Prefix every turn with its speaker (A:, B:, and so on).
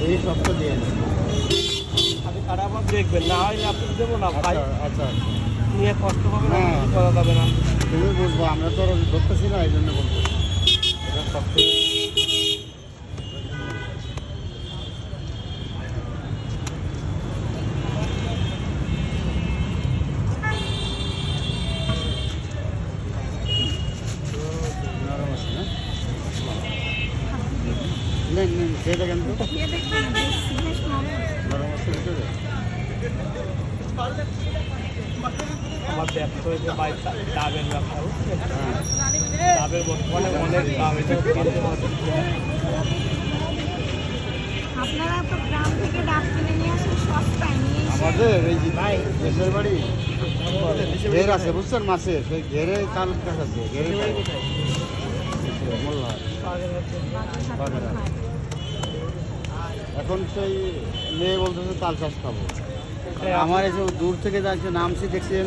A: এই সবটা দিয়ে দেন।
B: আপনি কাটা আবার দেখবেন, না হলে আপনি দেবো না ভাই।
A: আচ্ছা
B: নিয়ে কষ্ট হবে না,
A: হ্যাঁ।
B: করা যাবে না।
A: তুমি বুঝবো, আমরা তো ধরতেছি না, এই জন্য বলবো এটা শক্ত। নরম আছে না? নেন নেন, খেয়ে দেখেন তো।
C: খেয়ে দেখবেন না, দেখছি বেশ নরম।
A: নরম আছে ভিতরে?
B: আমার ব্যবসা হয়েছে ভাই ডাবের ব্যবসা, বুঝছেন?
A: হ্যাঁ।
B: ডাবের বর্তমানে অনেক দাম, এটা কিনতে পারছেন।
C: আপনারা তো গ্রাম থেকে ডাব কিনে নিয়ে আসেন সস্তায় নিয়ে এসে
A: আমাদের এই যে দেশের বাড়ি ঘের আছে বুঝছেন, মাছের সেই ঘেরে তাল গাছ আছে, ঘেরে মোল্লা।
C: বাজার হাটে খায়।
A: এখন সেই মেয়ে বলতেছে তাল চাষ খাবো। আমার এই যে দূর থেকে যাচ্ছে নামছি দেখছি